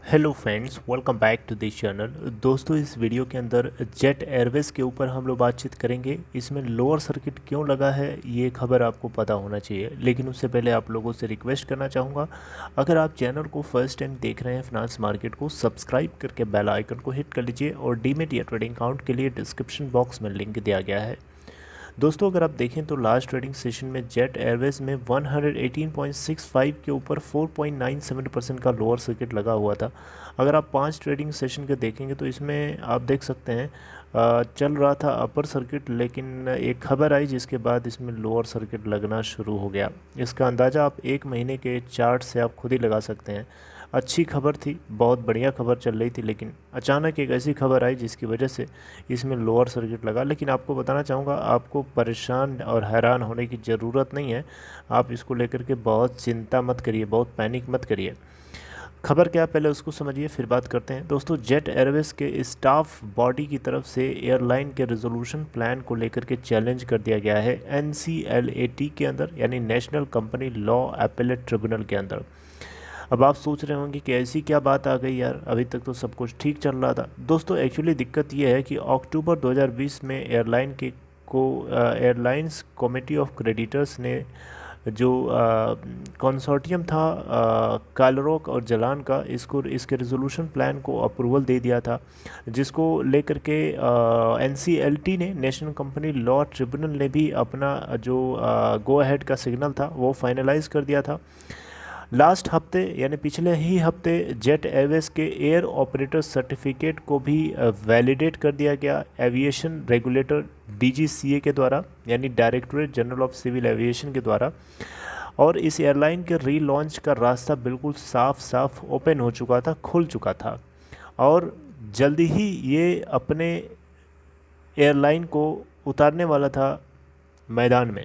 Hello friends, welcome back to this channel. दोस्तों, इस video के अंदर जेट एयरवेज के ऊपर हम लोग बातचीत करेंगे। इसमें लोअर सर्किट क्यों लगा है ये खबर आपको पता होना चाहिए, लेकिन उससे पहले आप लोगों से रिक्वेस्ट करना चाहूँगा, अगर आप चैनल को फर्स्ट टाइम देख रहे हैं फाइनेंस मार्केट को, सब्सक्राइब करके बेल आइकन को हिट कर लीजिए और डीमेट या ट्रेडिंग अकाउंट के लिए डिस्क्रिप्शन बॉक्स में लिंक दिया गया है। दोस्तों, अगर आप देखें तो लास्ट ट्रेडिंग सेशन में जेट एयरवेज में 118.65 के ऊपर 4.97% का लोअर सर्किट लगा हुआ था। अगर आप 5 ट्रेडिंग सेशन के देखेंगे तो इसमें आप देख सकते हैं चल रहा था अपर सर्किट, लेकिन एक खबर आई जिसके बाद इसमें लोअर सर्किट लगना शुरू हो गया। इसका अंदाज़ा आप एक महीने के चार्ट से आप खुद ही लगा सकते हैं। अच्छी खबर थी, बहुत बढ़िया खबर चल रही थी, लेकिन अचानक एक ऐसी खबर आई जिसकी वजह से इसमें लोअर सर्किट लगा। लेकिन आपको बताना चाहूँगा, आपको परेशान और हैरान होने की ज़रूरत नहीं है। आप इसको लेकर के बहुत चिंता मत करिए, बहुत पैनिक मत करिए। खबर क्या, पहले उसको समझिए फिर बात करते हैं। दोस्तों, जेट एयरवेज के स्टाफ बॉडी की तरफ से एयरलाइन के रेजोल्यूशन प्लान को लेकर के चैलेंज कर दिया गया है NCLAT के अंदर, यानी national company law appellate tribunal के अंदर। अब आप सोच रहे होंगे कि ऐसी क्या बात आ गई यार, अभी तक तो सब कुछ ठीक चल रहा था। दोस्तों, एक्चुअली दिक्कत ये है कि अक्टूबर 2020 में एयरलाइंस कमेटी ऑफ क्रेडिटर्स ने जो कंसोर्टियम था कालरोक और जलान का, इसके रेजोल्यूशन प्लान को अप्रूवल दे दिया था, जिसको लेकर के NCLT ने, नेशनल कंपनी लॉ ट्रिब्यूनल ने भी अपना जो गो अहेड का सिग्नल था वो फाइनलाइज कर दिया था। लास्ट हफ्ते यानी पिछले ही हफ्ते जेट एयरवेज के एयर ऑपरेटर सर्टिफिकेट को भी वैलिडेट कर दिया गया एविएशन रेगुलेटर DGCA के द्वारा, यानी directorate general of civil aviation के द्वारा। और इस एयरलाइन के रीलॉन्च का रास्ता बिल्कुल साफ साफ ओपन हो चुका था, खुल चुका था, और जल्दी ही ये अपने एयरलाइन को उतारने वाला था मैदान में।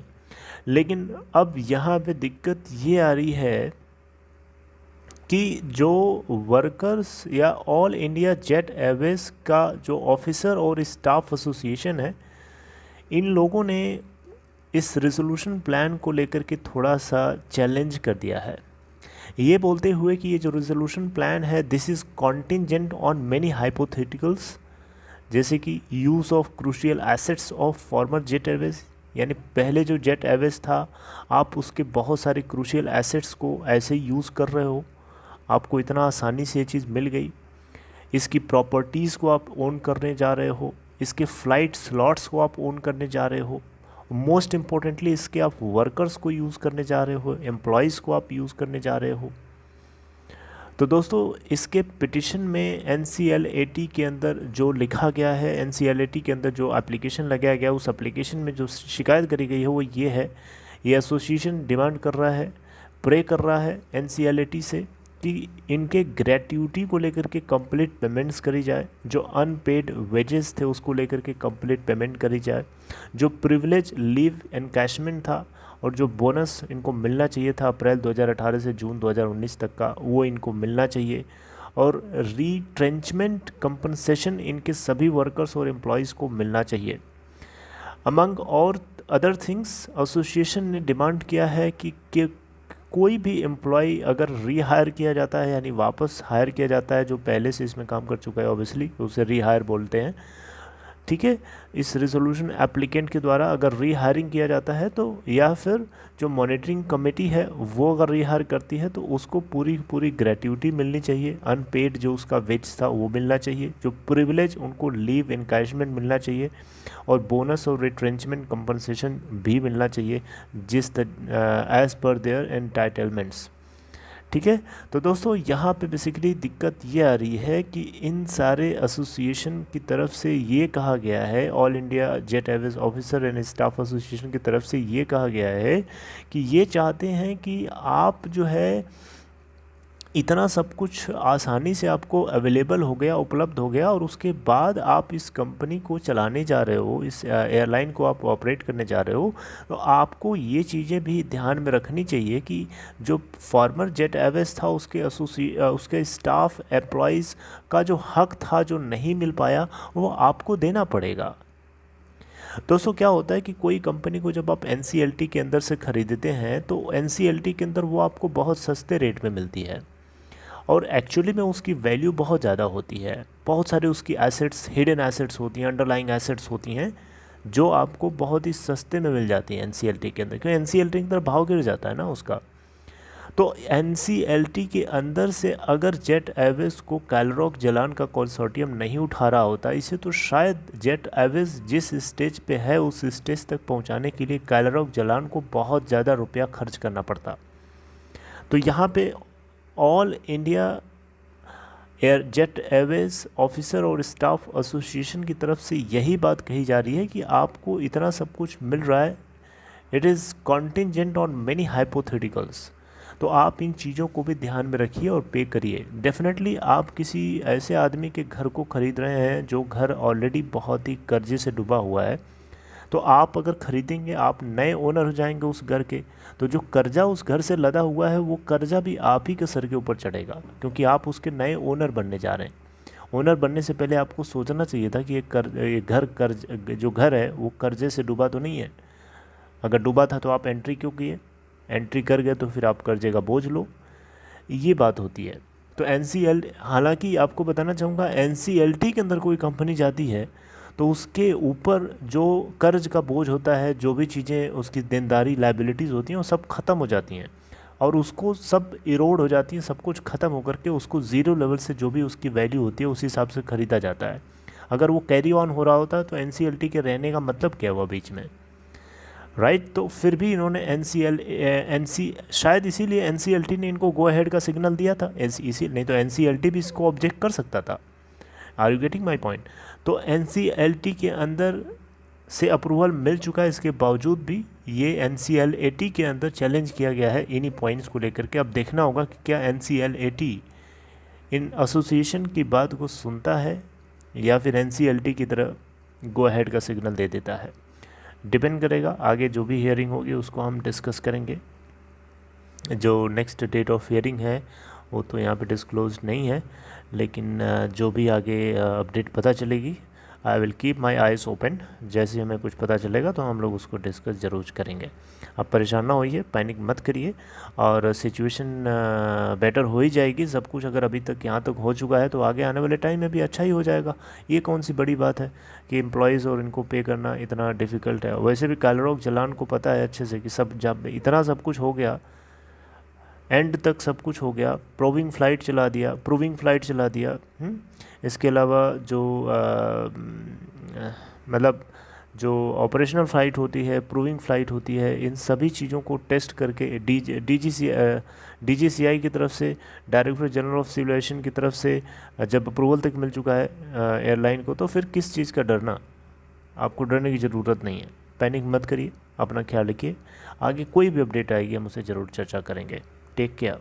लेकिन अब यहाँ पे दिक्कत ये आ रही है कि जो वर्कर्स या ऑल इंडिया जेट एयरवेज का जो ऑफिसर और स्टाफ एसोसिएशन है, इन लोगों ने इस रेजोल्यूशन प्लान को लेकर के थोड़ा सा चैलेंज कर दिया है, ये बोलते हुए कि ये जो रेजोल्यूशन प्लान है this is contingent on many hypotheticals, जैसे कि use of crucial assets of former jet Airways, यानी पहले जो जेट एयरवेज था आप उसके बहुत सारे क्रूशियल एसेट्स को ऐसे यूज़ कर रहे हो, आपको इतना आसानी से ये चीज़ मिल गई, इसकी प्रॉपर्टीज़ को आप ओन करने जा रहे हो, इसके फ़्लाइट स्लॉट्स को आप ओन करने जा रहे हो, मोस्ट इम्पोर्टेंटली इसके आप वर्कर्स को यूज़ करने जा रहे हो, एम्प्लॉयज़ को आप यूज़ करने जा रहे हो। तो दोस्तों, इसके पिटिशन में NCLAT के अंदर जो लिखा गया है, NCLAT के अंदर जो एप्लीकेशन लगाया गया, उस एप्लीकेशन में जो शिकायत करी गई है वो ये है, ये एसोसिएशन डिमांड कर रहा है, प्रे कर रहा है NCLAT से कि इनके ग्रेट्यूटी को लेकर के कंप्लीट पेमेंट्स करी जाए, जो अनपेड वेजेस थे उसको लेकर के कंप्लीट पेमेंट करी जाए, जो प्रिविलेज लीव एनकैशमेंट था और जो बोनस इनको मिलना चाहिए था अप्रैल 2018 से जून 2019 तक का, वो इनको मिलना चाहिए, और रीट्रेंचमेंट कंपनसेशन इनके सभी वर्कर्स और एम्प्लॉयज़ को मिलना चाहिए। अमंग और अदर थिंग्स, एसोसिएशन ने डिमांड किया है कि कोई भी एम्प्लॉय अगर रीहायर किया जाता है, यानी वापस हायर किया जाता है, जो पहले से इसमें काम कर चुका है, ऑब्वियसली उसे रीहायर बोलते हैं, ठीक है। इस रेजोल्यूशन एप्लीकेंट के द्वारा अगर रीहायरिंग किया जाता है तो, या फिर जो मॉनिटरिंग कमेटी है वो अगर रीहायर करती है तो उसको पूरी ग्रेट्यूटी मिलनी चाहिए, अनपेड जो उसका वेज था वो मिलना चाहिए, जो प्रिविलेज उनको लीव एनकैशमेंट मिलना चाहिए, और बोनस और रिट्रेंचमेंट कंपनसेशन भी मिलना चाहिए जिस एज़ पर देयर एंटाइटलमेंट्स, ठीक है। तो दोस्तों, यहाँ पे बेसिकली दिक्कत ये आ रही है कि इन सारे एसोसिएशन की तरफ से ये कहा गया है, all India jet Airways officer and staff association की तरफ से ये कहा गया है कि ये चाहते हैं कि आप जो है इतना सब कुछ आसानी से आपको अवेलेबल हो गया, उपलब्ध हो गया, और उसके बाद आप इस कंपनी को चलाने जा रहे हो, इस एयरलाइन को आप ऑपरेट करने जा रहे हो, तो आपको ये चीज़ें भी ध्यान में रखनी चाहिए कि जो फॉर्मर जेट एयरवेज था उसके स्टाफ एम्प्लॉयज़ का जो हक था जो नहीं मिल पाया वो आपको देना पड़ेगा। दोस्तों, क्या होता है कि कोई कंपनी को जब आप NCLT के अंदर से ख़रीदते हैं तो NCLT के अंदर वो आपको बहुत सस्ते रेट में मिलती है, और एक्चुअली में उसकी वैल्यू बहुत ज़्यादा होती है। बहुत सारे उसकी एसेट्स, हिडन एसेट्स होती हैं, अंडरलाइंग एसेट्स होती हैं जो आपको बहुत ही सस्ते में मिल जाती हैं एनसीएलटी के अंदर, क्योंकि एनसीएलटी के अंदर भाव गिर जाता है ना उसका। तो एनसीएलटी के अंदर से अगर जेट एयरवेज को कैलरॉक जलान का कंसोर्टियम नहीं उठा रहा होता इसे, तो शायद जेट एयरवेज जिस स्टेज पे है उस स्टेज तक पहुंचाने के लिए कैलरॉक जलान को बहुत ज़्यादा रुपया खर्च करना पड़ता। तो यहाँ पे all India air jet Airways officer और स्टाफ एसोसिएशन की तरफ से यही बात कही जा रही है कि आपको इतना सब कुछ मिल रहा है, it is contingent on many hypotheticals. तो आप इन चीज़ों को भी ध्यान में रखिए और पे करिए। डेफिनेटली आप किसी ऐसे आदमी के घर को ख़रीद रहे हैं जो घर ऑलरेडी बहुत ही कर्जे से डूबा हुआ है, तो आप अगर ख़रीदेंगे, आप नए ओनर हो जाएंगे उस घर के, तो जो कर्जा उस घर से लदा हुआ है वो कर्जा भी आप ही के सर के ऊपर चढ़ेगा, क्योंकि आप उसके नए ओनर बनने जा रहे हैं। ओनर बनने से पहले आपको सोचना चाहिए था कि ये घर कर्ज जो घर है वो कर्जे से डूबा तो नहीं है। अगर डूबा था तो आप एंट्री क्यों किए? एंट्री कर गए तो फिर आप कर्जे का बोझ लो, ये बात होती है। तो हालांकि आपको बताना चाहूँगा, एनसीएलटी के अंदर कोई कंपनी जाती है तो उसके ऊपर जो कर्ज का बोझ होता है, जो भी चीज़ें उसकी देनदारी लाइबिलिटीज़ होती हैं वो सब ख़त्म हो जाती हैं और उसको सब इरोड हो जाती हैं, सब कुछ ख़त्म होकर के उसको ज़ीरो लेवल से जो भी उसकी वैल्यू होती है उस हिसाब से ख़रीदा जाता है। अगर वो कैरी ऑन हो रहा होता तो एनसीएलटी के रहने का मतलब क्या हुआ बीच में, राइट। तो फिर भी इन्होंने शायद इसीलिए एनसीएलटी ने इनको गो अहेड का सिग्नल दिया था, इसी नहीं तो एनसीएलटी भी इसको ऑब्जेक्ट कर सकता था। Are you getting my point? तो एनसीएलटी के अंदर से अप्रूवल मिल चुका है, इसके बावजूद भी ये एनसीएलएटी के अंदर चैलेंज किया गया है इन्हीं पॉइंट्स को लेकर के। अब देखना होगा कि क्या एनसीएलएटी इन एसोसिएशन की बात को सुनता है या फिर एनसीएलटी की तरह गो अहेड का सिग्नल दे देता है। डिपेंड करेगा, आगे जो भी हियरिंग होगी उसको हम डिस्कस करेंगे। जो नेक्स्ट डेट ऑफ हियरिंग है वो तो यहाँ पे डिस्क्लोज नहीं है, लेकिन जो भी आगे अपडेट पता चलेगी I will keep my eyes open. जैसे हमें कुछ पता चलेगा तो हम लोग उसको डिस्कस ज़रूर करेंगे। आप परेशान ना होइए, पैनिक मत करिए, और सिचुएशन बेटर हो ही जाएगी। सब कुछ अगर अभी तक यहाँ तक हो चुका है तो आगे आने वाले टाइम में भी अच्छा ही हो जाएगा। ये कौन सी बड़ी बात है कि एम्प्लॉयज़ और इनको पे करना इतना डिफ़िकल्ट है। वैसे भी कैलरॉक जलान को पता है अच्छे से कि सब जब इतना सब कुछ हो गया, एंड तक सब कुछ हो गया, प्रूविंग फ़्लाइट चला दिया। इसके अलावा जो मतलब जो ऑपरेशनल फ़्लाइट होती है, प्रूविंग फ़्लाइट होती है, इन सभी चीज़ों को टेस्ट करके डीजीसीआई की तरफ से, director general of civil aviation की तरफ से जब अप्रूवल तक मिल चुका है एयरलाइन को, तो फिर किस चीज़ का डरना? आपको डरने की ज़रूरत नहीं है। पैनिक मत करिए, अपना ख्याल रखिए। आगे कोई भी अपडेट आएगी हम उसे ज़रूर चर्चा करेंगे। Take care.